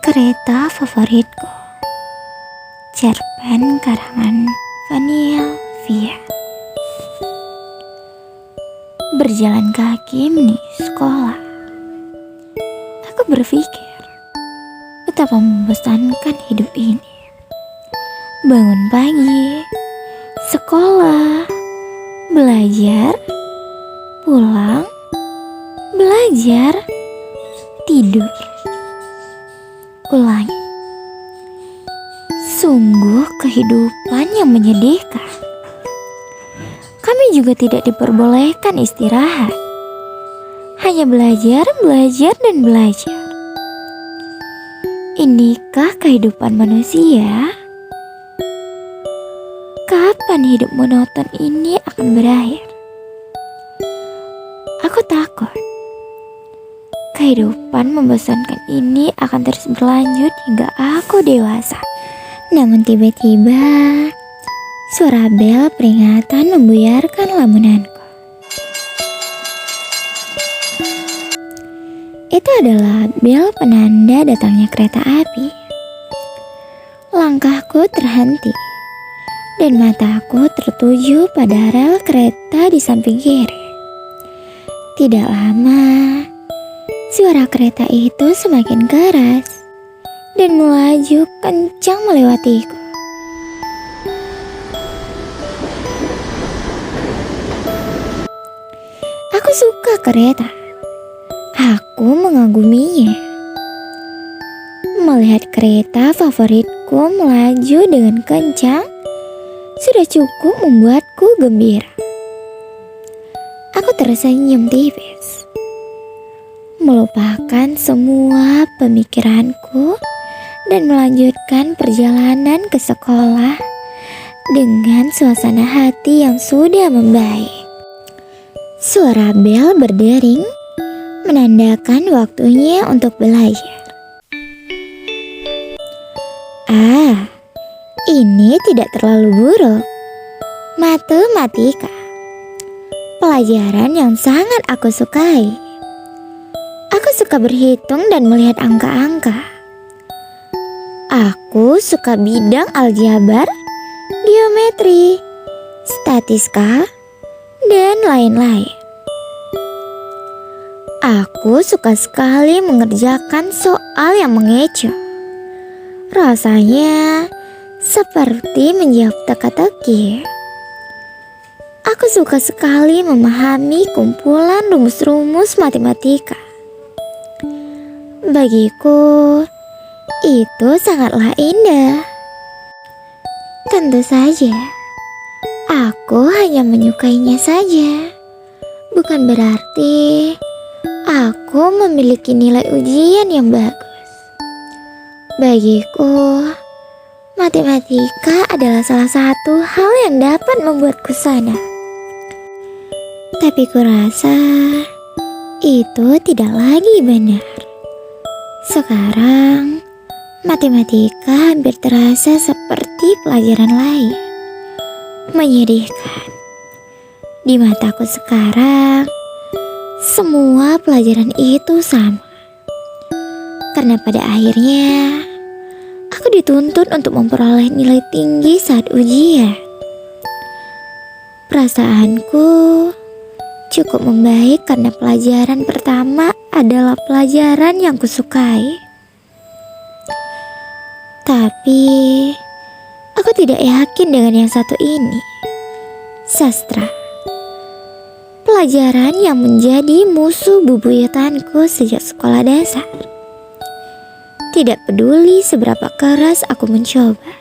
Kereta favoritku. Cerpen karangan Vaniel Via. Berjalan kaki menuju sekolah. Aku berpikir betapa membosankan hidup ini. Bangun pagi, sekolah, belajar, pulang, belajar, tidur. Ulangi. Sungguh kehidupan yang menyedihkan. Kami juga tidak diperbolehkan istirahat. Hanya belajar, belajar, dan belajar. Inikah kehidupan manusia? Kapan hidup monoton ini akan berakhir? Aku takut kehidupan membosankan ini akan terus berlanjut hingga aku dewasa. Namun tiba-tiba suara bel peringatan membuyarkan lamunanku. Itu adalah bel penanda datangnya kereta api. Langkahku terhenti dan mataku tertuju pada rel kereta di samping kiri. Tidak lama, suara kereta itu semakin keras dan melaju kencang melewatiku. Aku suka kereta. Aku mengaguminya. Melihat kereta favoritku melaju dengan kencang sudah cukup membuatku gembira. Aku tersenyum tipis, melupakan semua pemikiranku dan melanjutkan perjalanan ke sekolah dengan suasana hati yang sudah membaik. Suara bel berdering menandakan waktunya untuk belajar. Ini tidak terlalu buruk. Matematika, pelajaran yang sangat aku sukai. Aku suka berhitung dan melihat angka-angka. Aku suka bidang aljabar, geometri, statistika, dan lain-lain. Aku suka sekali mengerjakan soal yang mengecoh. Rasanya seperti menjawab teka-teki. Aku suka sekali memahami kumpulan rumus-rumus matematika. Bagiku, itu sangatlah indah. Tentu saja, aku hanya menyukainya saja. Bukan berarti aku memiliki nilai ujian yang bagus. Bagiku, matematika adalah salah satu hal yang dapat membuatku senang. Tapi kurasa itu tidak lagi benar. Sekarang, matematika hampir terasa seperti pelajaran lain. Menyedihkan. Di mataku sekarang, semua pelajaran itu sama. Karena pada akhirnya, aku dituntut untuk memperoleh nilai tinggi saat ujian. Perasaanku cukup membaik karena pelajaran pertama adalah pelajaran yang kusukai. Tapi, aku tidak yakin dengan yang satu ini. Sastra. Pelajaran yang menjadi musuh bebuyutanku sejak sekolah dasar. Tidak peduli seberapa keras aku mencoba,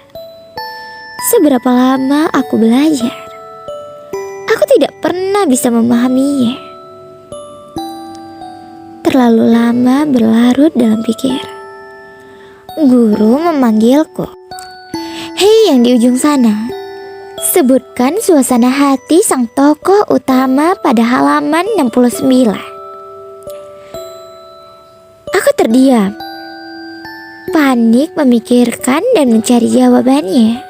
seberapa lama aku belajar, aku tidak pernah bisa memahaminya. Terlalu lama berlarut dalam pikiran. Guru memanggilku. Hei yang di ujung sana, sebutkan suasana hati sang tokoh utama pada halaman 69. Aku terdiam. Panik memikirkan dan mencari jawabannya.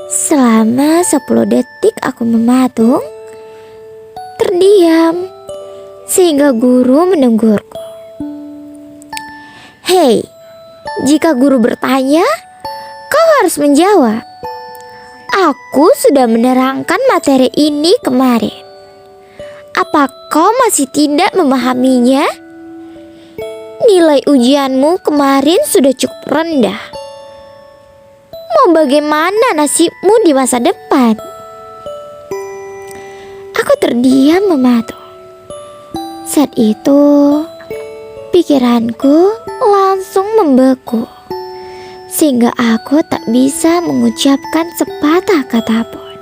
Selama 10 detik aku mematung, terdiam, sehingga guru menegurku. Hei, Jika guru bertanya, kau harus menjawab. Aku sudah menerangkan materi ini kemarin. Apa kau masih tidak memahaminya? Nilai ujianmu kemarin sudah cukup rendah. Mau bagaimana nasibmu di masa depan? Aku terdiam mematung. Saat itu, pikiranku langsung membeku, sehingga aku tak bisa mengucapkan sepatah kata pun.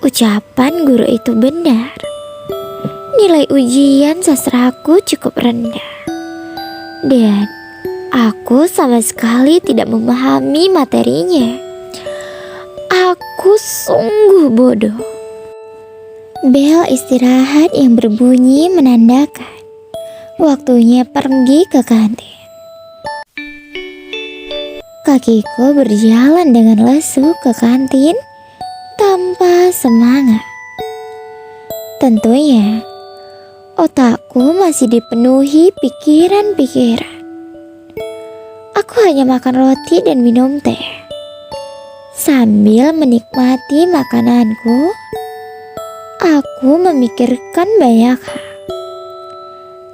Ucapan guru itu benar. Nilai ujian sastraku cukup rendah, dan aku sama sekali tidak memahami materinya. Aku sungguh bodoh. Bel istirahat yang berbunyi menandakan waktunya pergi ke kantin. Kakiku berjalan dengan lesu ke kantin tanpa semangat. Tentunya, otakku masih dipenuhi pikiran-pikiran. Aku hanya makan roti dan minum teh. Sambil menikmati makananku, aku memikirkan banyak hal.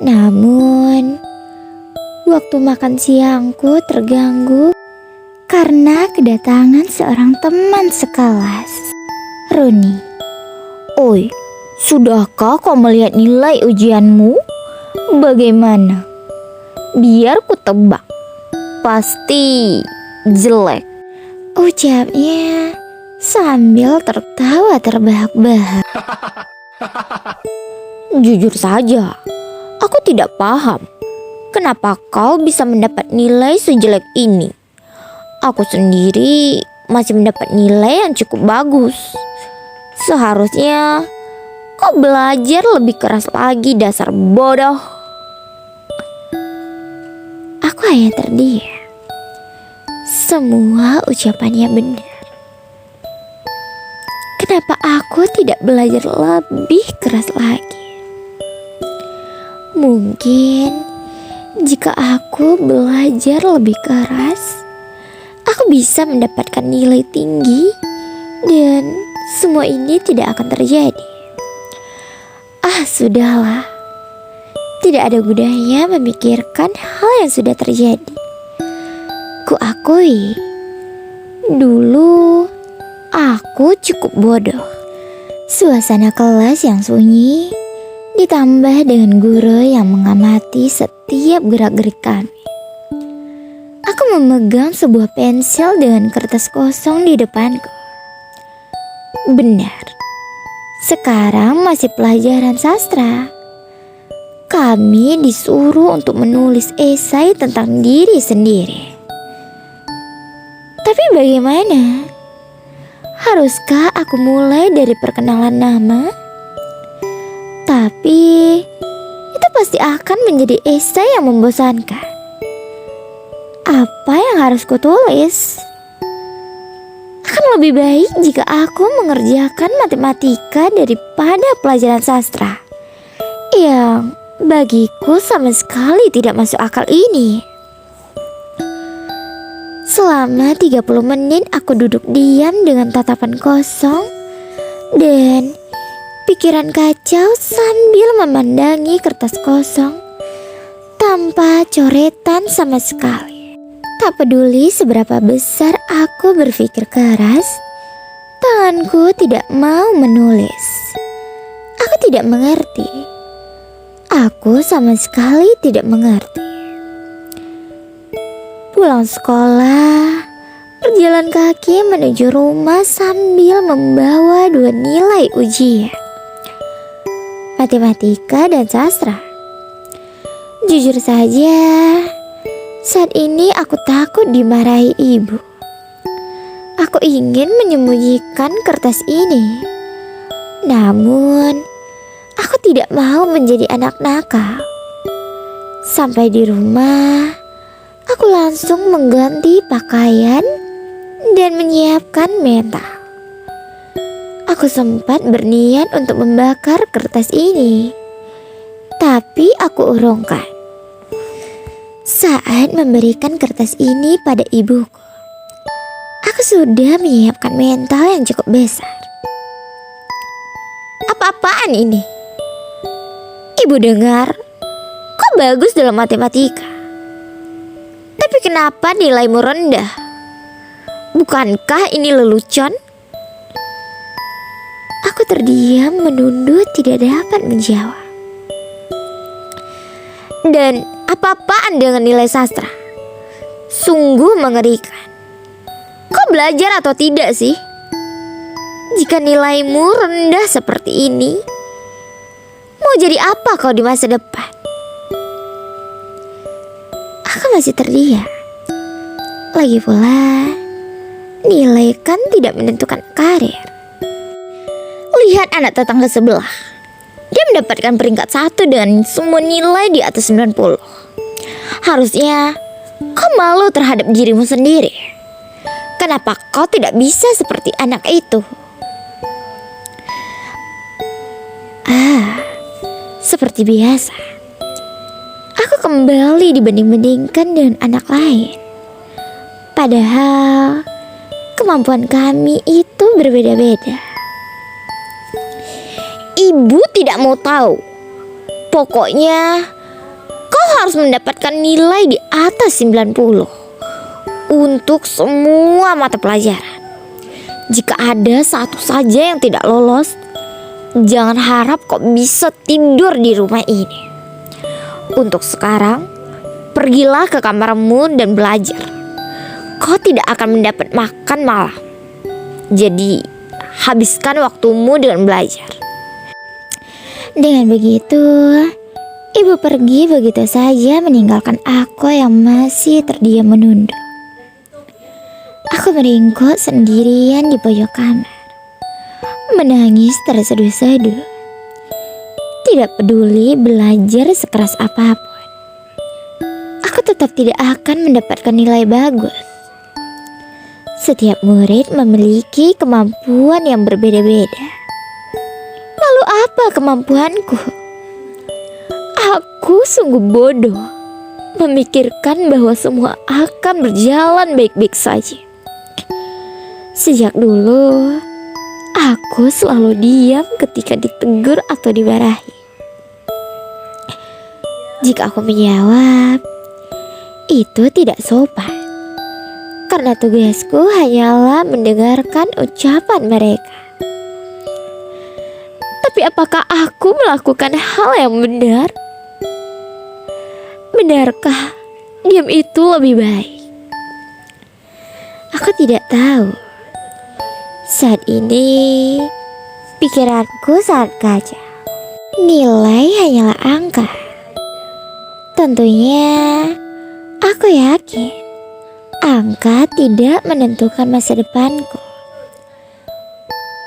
Namun, waktu makan siangku terganggu karena kedatangan seorang teman sekelas, Roni. Oi, sudahkah kau melihat nilai ujianmu? Bagaimana? Biar ku tebak. Pasti jelek. Ucapnya sambil tertawa terbahak-bahak. Jujur saja, aku tidak paham kenapa kau bisa mendapat nilai sejelek ini. Aku sendiri masih mendapat nilai yang cukup bagus. Seharusnya kau belajar lebih keras lagi, dasar bodoh. Aku hanya terdiam. Semua ucapannya benar. Kenapa aku tidak belajar lebih keras lagi? Mungkin jika aku belajar lebih keras, aku bisa mendapatkan nilai tinggi dan semua ini tidak akan terjadi. Sudahlah. Tidak ada gunanya memikirkan hal yang sudah terjadi. Kuakui, dulu aku cukup bodoh. Suasana kelas yang sunyi ditambah dengan guru yang mengamati setiap gerak-gerik kami. Aku memegang sebuah pensil dengan kertas kosong di depanku. Benar, sekarang masih pelajaran sastra. Kami disuruh untuk menulis esai tentang diri sendiri. Tapi bagaimana? Haruskah aku mulai dari perkenalan nama? Tapi itu pasti akan menjadi esai yang membosankan. Apa yang harus kutulis? Akan lebih baik jika aku mengerjakan matematika daripada pelajaran sastra yang bagiku sama sekali tidak masuk akal ini. Selama 30 menit aku duduk diam dengan tatapan kosong dan pikiran kacau sambil memandangi kertas kosong tanpa coretan sama sekali. Tak peduli seberapa besar aku berpikir keras, tanganku tidak mau menulis. Aku tidak mengerti. Aku sama sekali tidak mengerti. Pulang sekolah, berjalan kaki menuju rumah sambil membawa 2 nilai ujian, matematika dan sastra. Jujur saja, saat ini aku takut dimarahi ibu. Aku ingin menyembunyikan kertas ini, namun aku tidak mau menjadi anak nakal. Sampai di rumah, aku langsung mengganti pakaian dan menyiapkan mental. Aku sempat berniat untuk membakar kertas ini, tapi aku urungkan. Saat memberikan kertas ini pada ibuku, aku sudah menyiapkan mental yang cukup besar. Apa-apaan ini? Ibu dengar, kau bagus dalam matematika. Tapi kenapa nilaimu rendah? Bukankah ini lelucon? Aku terdiam menunduk tidak dapat menjawab. Dan apa-apaan dengan nilai sastra? Sungguh mengerikan. Kau belajar atau tidak sih? Jika nilaimu rendah seperti ini, mau jadi apa kau di masa depan? Aku masih terdiam. Lagi pula, nilai kan tidak menentukan karir. Lihat anak tetangga sebelah. Dia mendapatkan peringkat 1 dengan semua nilai di atas 90. Harusnya kau malu terhadap dirimu sendiri. Kenapa kau tidak bisa seperti anak itu? Seperti biasa, aku kembali dibanding-bandingkan dengan anak lain. Padahal kemampuan kami itu berbeda-beda. Ibu tidak mau tahu. Pokoknya kau harus mendapatkan nilai di atas 90 untuk semua mata pelajaran. Jika ada satu saja yang tidak lolos, jangan harap kau bisa tidur di rumah ini. Untuk sekarang, pergilah ke kamarmu dan belajar. Kau tidak akan mendapat makan malam. Jadi, habiskan waktumu dengan belajar. Dengan begitu, ibu pergi begitu saja meninggalkan aku yang masih terdiam menunduk. Aku meringkuk sendirian di pojok kamar, menangis terseduh-seduh. Tidak peduli belajar sekeras apapun, aku tetap tidak akan mendapatkan nilai bagus. Setiap murid memiliki kemampuan yang berbeda-beda. Lalu apa kemampuanku? Aku sungguh bodoh memikirkan bahwa semua akan berjalan baik-baik saja. Sejak dulu, aku selalu diam ketika ditegur atau dimarahi. Jika aku menjawab, itu tidak sopan. Karena tugasku hanyalah mendengarkan ucapan mereka. Tapi apakah aku melakukan hal yang benar? Benarkah diam itu lebih baik? Aku tidak tahu. Saat ini, pikiranku sangat kacau. Nilai hanyalah angka. Tentunya, aku yakin angka tidak menentukan masa depanku.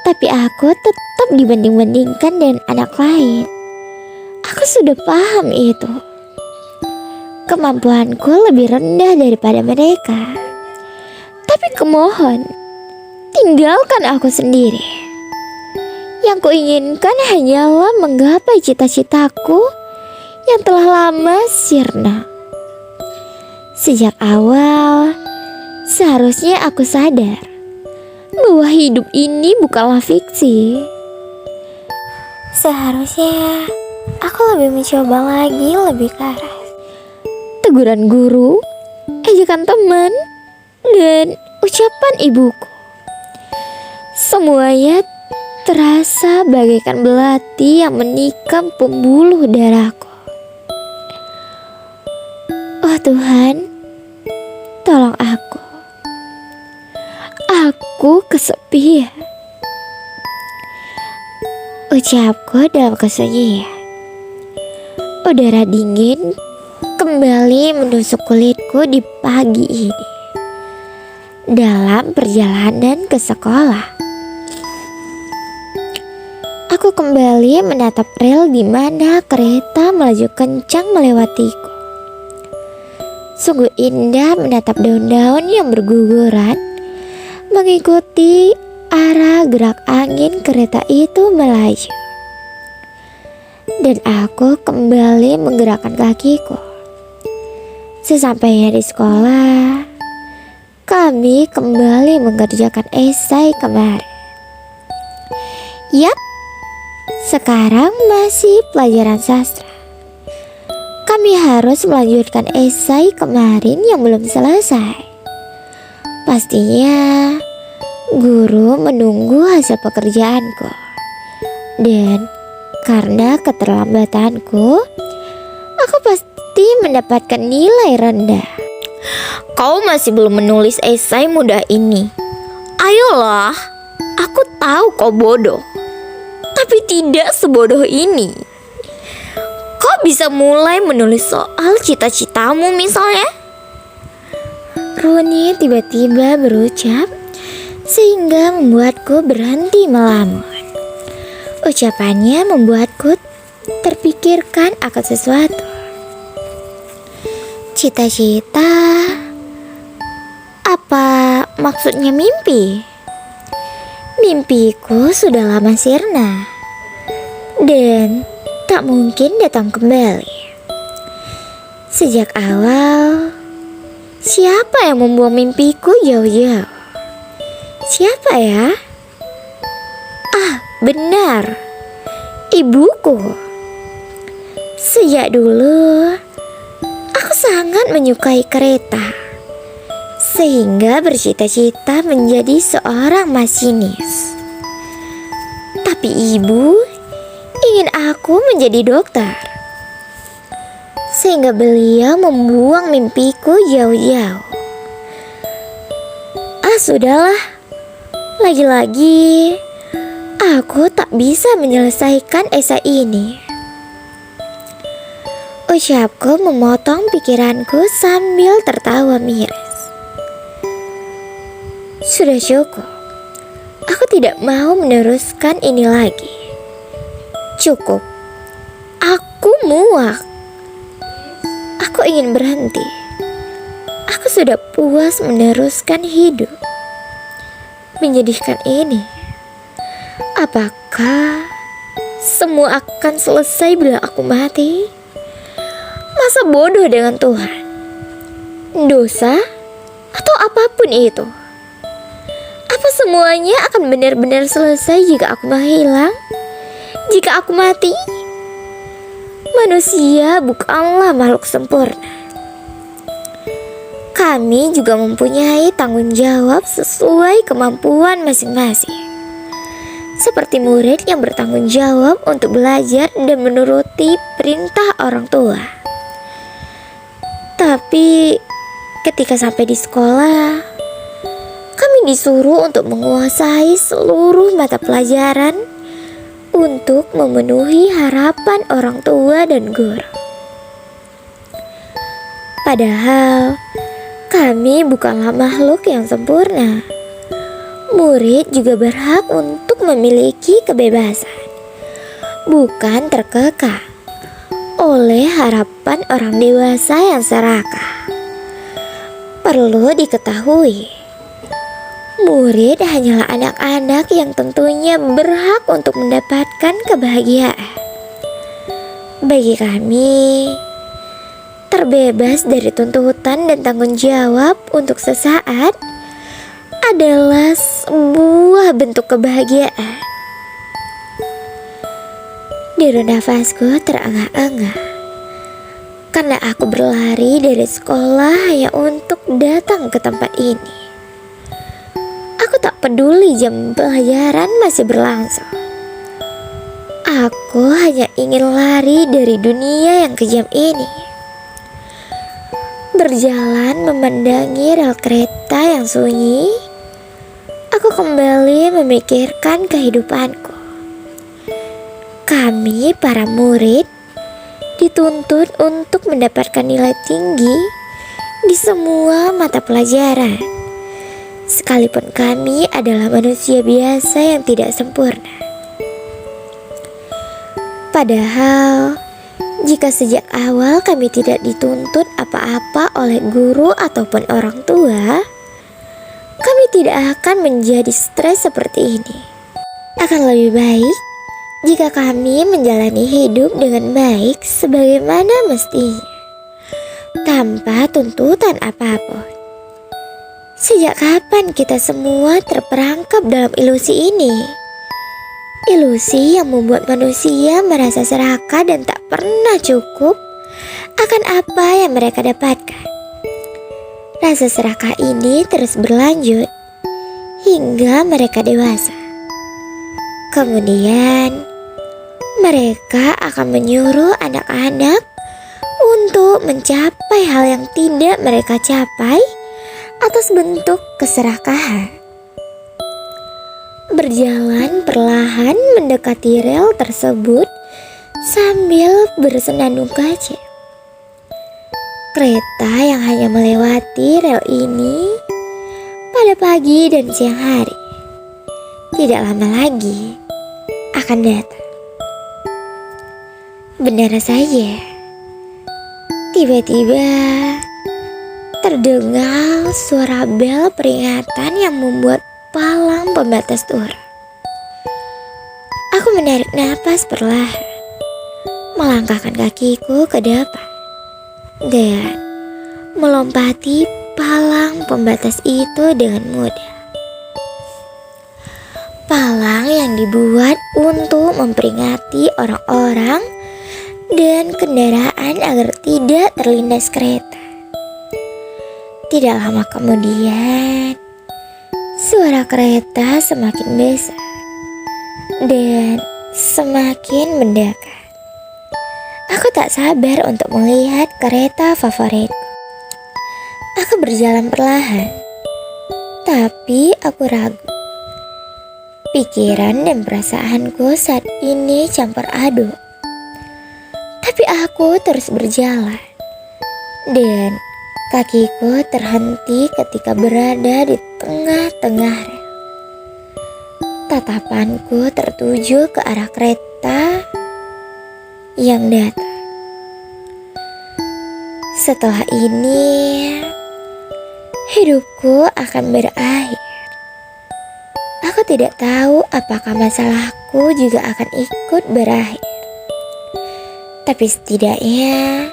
Tapi aku tetap dibanding-bandingkan dengan anak lain. Aku sudah paham itu. Kemampuanku lebih rendah daripada mereka. Tapi kumohon, tinggalkan aku sendiri. Yang kuinginkan hanyalah menggapai cita-citaku yang telah lama sirna. Sejak awal, seharusnya aku sadar bahwa hidup ini bukanlah fiksi. Seharusnya aku lebih mencoba lagi lebih keras. Teguran guru, ejekan teman, dan ucapan ibuku, semuanya terasa bagaikan belati yang menikam pembuluh darahku. Oh Tuhan, tolong aku. Aku kesepian, ucapku dalam kesunyian. Udara dingin kembali menusuk kulitku di pagi ini. Dalam perjalanan ke sekolah, aku kembali menatap rel di mana kereta melaju kencang melewatiku. Sungguh indah menatap daun-daun yang berguguran mengikuti arah gerak angin kereta itu melaju. Dan aku kembali menggerakkan kakiku. Sesampainya di sekolah, kami kembali mengerjakan esai kemarin. Yap, sekarang masih pelajaran sastra. Kami harus melanjutkan esai kemarin yang belum selesai. Pastinya guru menunggu hasil pekerjaanku. Dan karena keterlambatanku, aku pasti mendapatkan nilai rendah. Kau masih belum menulis esai mudah ini. Ayolah, aku tahu kau bodoh, tapi tidak sebodoh ini. Kau bisa mulai menulis soal cita-citamu misalnya. Roni tiba-tiba berucap sehingga membuatku berhenti melamun. Ucapannya membuatku terpikirkan akan sesuatu. Cita-cita? Apa maksudnya mimpi? Mimpiku sudah lama sirna dan tak mungkin datang kembali. Sejak awal, siapa yang membuang mimpiku jauh-jauh? Siapa ya? Ah, benar, ibuku. Sejak dulu, aku sangat menyukai kereta, sehingga bercita-cita menjadi seorang masinis. Tapi ibu ingin aku menjadi dokter, sehingga beliau membuang mimpiku jauh-jauh. Ah, sudahlah. Lagi-lagi aku tak bisa menyelesaikan esai ini. Ucapku memotong pikiranku sambil tertawa miris. Sudah cukup. Aku tidak mau meneruskan ini lagi. Cukup. Aku muak. Aku ingin berhenti. Aku sudah puas meneruskan hidup. Menyedihkan ini. Apakah semua akan selesai bila aku mati? Masa bodoh dengan Tuhan? Dosa? Atau apapun itu? Apa semuanya akan benar-benar selesai jika aku menghilang? Jika aku mati? Manusia bukanlah makhluk sempurna. Kami juga mempunyai tanggung jawab sesuai kemampuan masing-masing. Seperti murid yang bertanggung jawab untuk belajar dan menuruti perintah orang tua. Tapi ketika sampai di sekolah, kami disuruh untuk menguasai seluruh mata pelajaran untuk memenuhi harapan orang tua dan guru. Padahal kami bukanlah makhluk yang sempurna. Murid juga berhak untuk memiliki kebebasan, bukan terkekang oleh harapan orang dewasa yang serakah. Perlu diketahui, murid hanyalah anak-anak yang tentunya berhak untuk mendapatkan kebahagiaan. Bagi kami, terbebas dari tuntutan dan tanggung jawab untuk sesaat adalah sebuah bentuk kebahagiaan. Deru nafasku terengah-engah karena aku berlari dari sekolah hanya untuk datang ke tempat ini. Aku tak peduli jam pelajaran masih berlangsung. Aku hanya ingin lari dari dunia yang kejam ini. Berjalan memandangi rel kereta yang sunyi, aku kembali memikirkan kehidupanku. Kami para murid dituntut untuk mendapatkan nilai tinggi di semua mata pelajaran. Sekalipun kami adalah manusia biasa yang tidak sempurna. Padahal, jika sejak awal kami tidak dituntut apa-apa oleh guru ataupun orang tua, kami tidak akan menjadi stres seperti ini. Akan lebih baik jika kami menjalani hidup dengan baik sebagaimana mestinya. tanpa tuntutan apapun. Sejak kapan kita semua terperangkap dalam ilusi ini? Ilusi yang membuat manusia merasa serakah dan tak pernah cukup akan apa yang mereka dapatkan. Rasa serakah ini terus berlanjut hingga mereka dewasa. Kemudian mereka akan menyuruh anak-anak untuk mencapai hal yang tidak mereka capai atas bentuk keserakahan. Berjalan perlahan mendekati rel tersebut sambil bersenandung kaca. Kereta yang hanya melewati rel ini pada pagi dan siang hari tidak lama lagi akan datang. Benar saja, tiba-tiba terdengar suara bel peringatan yang membuat palang pembatas turun. Aku menarik napas perlahan, melangkahkan kakiku ke depan, dan melompati palang pembatas itu dengan mudah. Palang yang dibuat untuk memperingati orang-orang dan kendaraan agar tidak terlindas kereta. Tidak lama kemudian, suara kereta semakin besar dan semakin mendekat. Aku tak sabar untuk melihat kereta favoritku. Aku berjalan perlahan, tapi aku ragu. Pikiran dan perasaanku saat ini campur aduk. Tapi aku terus berjalan, dan kakiku terhenti ketika berada di tengah-tengah rel. Tatapanku tertuju ke arah kereta yang datang. Setelah ini, hidupku akan berakhir. Aku tidak tahu apakah masalahku juga akan ikut berakhir. Tapi setidaknya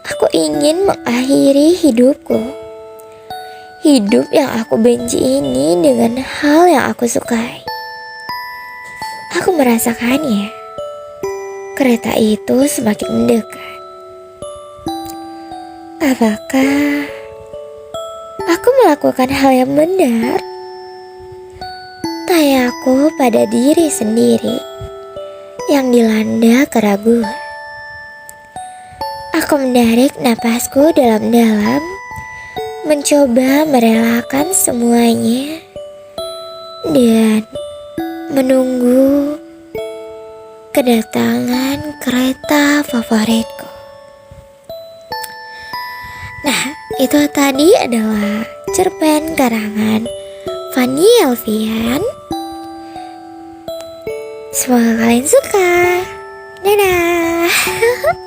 aku ingin mengakhiri hidupku. Hidup yang aku benci ini dengan hal yang aku sukai. Aku merasakannya. Kereta itu semakin mendekat. Apakah aku melakukan hal yang benar? Tayaku pada diri sendiri yang dilanda keraguan. Aku menarik napasku dalam-dalam, mencoba merelakan semuanya dan menunggu kedatangan kereta favoritku. Nah, itu tadi adalah cerpen karangan Fanny Elvian. Semoga kalian suka. Dadah.